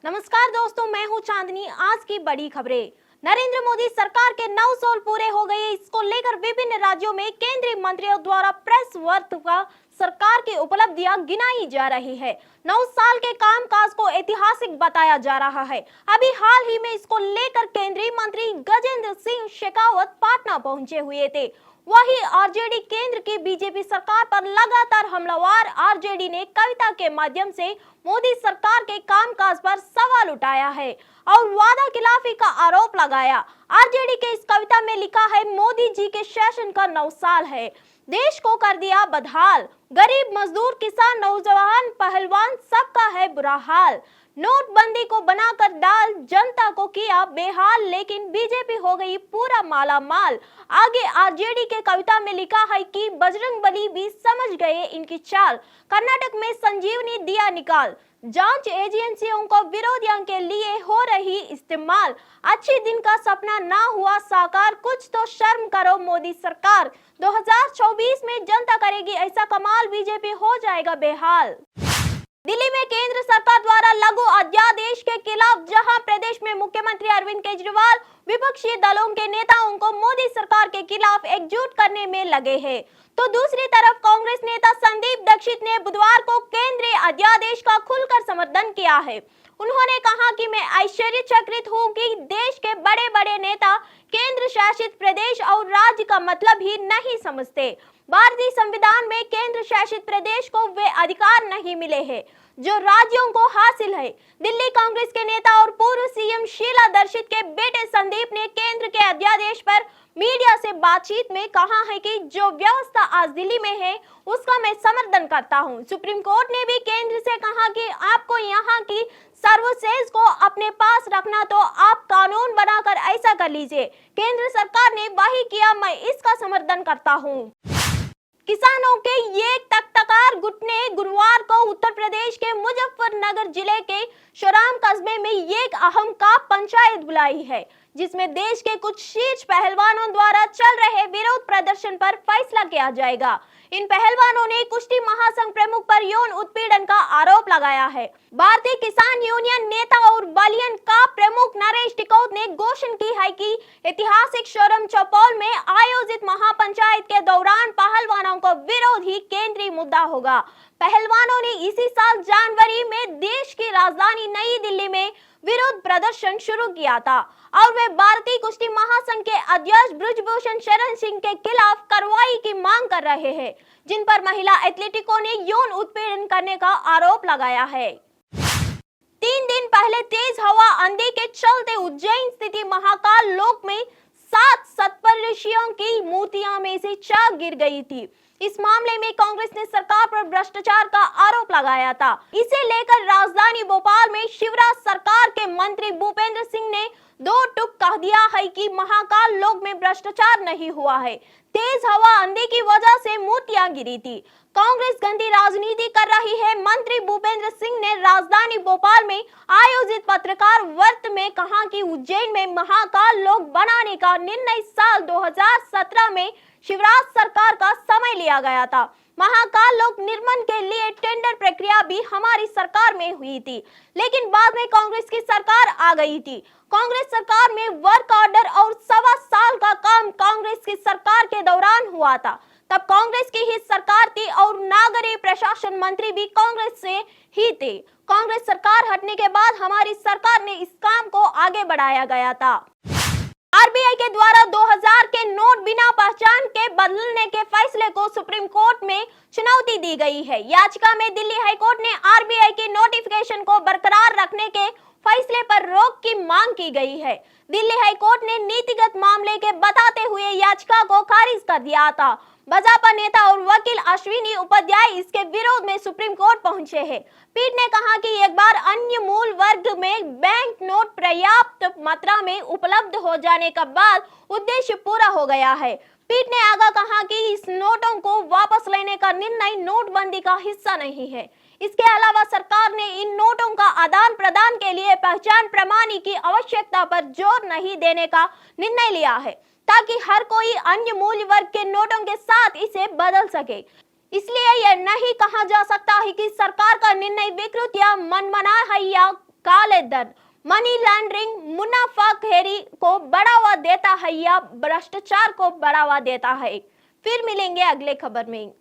नमस्कार दोस्तों, मैं हूं चांदनी। आज की बड़ी खबरें। नरेंद्र मोदी सरकार के 9 साल पूरे हो गए। इसको लेकर विभिन्न राज्यों में केंद्रीय मंत्रियों द्वारा प्रेस वार्ता सरकार की उपलब्धियां गिनाई जा रही है। 9 साल के कामकाज को ऐतिहासिक बताया जा रहा है। अभी हाल ही में इसको लेकर केंद्रीय मंत्री गजेंद्र सिंह शेखावत पाटना पहुंचे हुए थे। वहीं आरजेडी केंद्र की बीजेपी सरकार पर लगातार हमलावर आरजेडी ने कविता के माध्यम से मोदी सरकार के कामकाज पर सवाल उठाया है और वादा खिलाफी का आरोप लगाया। आरजेडी के इस कविता में लिखा है, मोदी जी के शासन का 9 साल है, देश को कर दिया बदहाल, गरीब मजदूर किसान नौजवान पहलवान सबका है बुरा हाल, नोटबंदी को बनाकर डाल जनता को किया बेहाल, लेकिन बीजेपी हो गई पूरा माला माल। आगे आरजेडी के कविता में लिखा है कि बजरंगबली भी समझ गए इनकी चाल, कर्नाटक में संजीवनी दिया निकाल, जांच एजेंसियों को विरोधियों के लिए हो रही इस्तेमाल, अच्छी दिन का सपना ना हुआ साकार, कुछ तो शर्म करो मोदी सरकार, 2024 में जनता करेगी ऐसा कमाल, बीजेपी हो जाएगा बेहाल। दिल्ली में केंद्र सरकार द्वारा लागू अध्यादेश के खिलाफ जहां प्रदेश में मुख्यमंत्री अरविंद केजरीवाल विपक्षी दलों के नेताओं को मोदी सरकार के खिलाफ एकजुट करने में लगे हैं, तो दूसरी तरफ कांग्रेस नेता संदीप दीक्षित ने बुधवार को केंद्रीय अध्यादेश का खुलकर समर्थन किया है। उन्होंने कहा कि मैं आश्चर्यचकित हूं कि देश के बड़े बड़े नेता केंद्र शासित प्रदेश और राज्य का मतलब ही नहीं समझते। भारतीय संविधान में केंद्र शासित प्रदेश को वे अधिकार नहीं मिले हैं जो राज्यों को हासिल है। दिल्ली कांग्रेस के नेता और पूर्व सीएम शीला दीक्षित के बेटे संदीप ने केंद्र के अध्यादेश पर मीडिया से बातचीत में कहा है कि जो व्यवस्था आज दिल्ली में है उसका मैं समर्थन करता हूं। सुप्रीम कोर्ट ने भी केंद्र से कहा कि आपको यहाँ की सर्वोच्च को अपने पास रखना तो आप कानून बनाकर ऐसा कर लीजिए। केंद्र सरकार ने वही किया, मैं इसका समर्थन करता हूँ। किसानों के एक तख्तकार गुट ने गुरुवार को उत्तर प्रदेश के मुजफ्फरनगर जिले के शोराम कस्बे में एक अहम का पंचायत बुलाई है, जिसमें देश के कुछ शीर्ष पहलवानों द्वारा चल रहे विरोध प्रदर्शन पर फैसला किया जाएगा। इन पहलवानों ने कुश्ती महासंघ प्रमुख पर यौन उत्पीड़न का आरोप लगाया है। भारतीय किसान यूनियन नेता और बलियन का प्रमुख नरेश टिकौत ने घोषणा की है कि ऐतिहासिक शोरम चौपाल में आयोजित महापंचायत के दौरान पहलवानों को विरोध ही केंद्रीय मुद्दा होगा। पहलवानों ने इसी साल जनवरी में देश की राजधानी नई दिल्ली में विरोध प्रदर्शन शुरू किया था और वे भारतीय कुश्ती महासंघ के अध्यक्ष ब्रजभूषण शरण सिंह के खिलाफ कार्रवाई की मांग कर रहे हैं, जिन पर महिला एथलीटों ने यौन उत्पीड़न करने का आरोप लगाया है। 3 दिन पहले तेज हवा आंधी के चलते उज्जैन स्थित महाकाल लोक में 7 सप्तऋषियों की मूर्तियां में से 4 गिर गई थी। इस मामले में कांग्रेस ने सरकार पर भ्रष्टाचार का आरोप लगाया था। इसे लेकर राजधानी भोपाल में शिवराज सरकार के मंत्री भूपेंद्र सिंह ने 2 टूक कह दिया है कि महाकाल लोक में भ्रष्टाचार नहीं हुआ है, तेज हवा आंधी की वजह से मूर्तियां गिरी थी। कांग्रेस गंदी राजनीति कर रही है। मंत्री भूपेंद्र सिंह ने राजधानी भोपाल में आयोजित पत्रकार वार्ता में कहा कि उज्जैन में महाकाल लोक बनाने का निर्णय साल 2017 में शिवराज सरकार का समय लिया गया था। महाकाल लोक निर्माण के लिए टेंडर प्रक्रिया भी हमारी सरकार में हुई थी, लेकिन बाद में कांग्रेस की सरकार आ गई थी। कांग्रेस सरकार में वर्क ऑर्डर और 1.25 साल का काम कांग्रेस की सरकार के दौरान हुआ था। तब कांग्रेस की ही सरकार थी और नागरिक प्रशासन मंत्री भी कांग्रेस से ही थे। कांग्रेस सरकार हटने के बाद हमारी सरकार ने इस काम को आगे बढ़ाया गया था। आरबीआई के द्वारा 2000 के नोट बिना पहचान के बदलने के फैसले को सुप्रीम कोर्ट में चुनौती दी गई है। याचिका में दिल्ली हाईकोर्ट ने आरबीआई के नोटिफिकेशन को बरकरार रखने के फैसले पर रोक की मांग की गई है। दिल्ली हाईकोर्ट ने नीतिगत मामले के बताते हुए याचिका को खारिज कर दिया था। भाजपा नेता और वकील अश्विनी उपाध्याय इसके विरोध में सुप्रीम कोर्ट पहुंचे हैं। पीठ ने कहा कि एक बार अन्य मूल वर्ग में बैंक नोट पर्याप्त मात्रा में उपलब्ध हो जाने के बाद उद्देश्य पूरा हो गया है। पीठ ने आगे कहा कि इस नोटों को वापस लेने का निर्णय नोटबंदी का हिस्सा नहीं है। इसके अलावा सरकार ने इन नोटों का आदान प्रदान के लिए पहचान प्रमाणी की आवश्यकता पर जोर नहीं देने का निर्णय लिया है, ताकि हर कोई अन्य मूल्य वर्ग के नोटों के साथ इसे बदल सके। इसलिए यह नहीं कहा जा सकता है कि सरकार का निर्णय विकृत या मनमाना है या काले धन, मनी लॉन्ड्रिंग, मुनाफाखोरी को बढ़ावा देता है या भ्रष्टाचार को बढ़ावा देता है। फिर मिलेंगे अगले खबर में।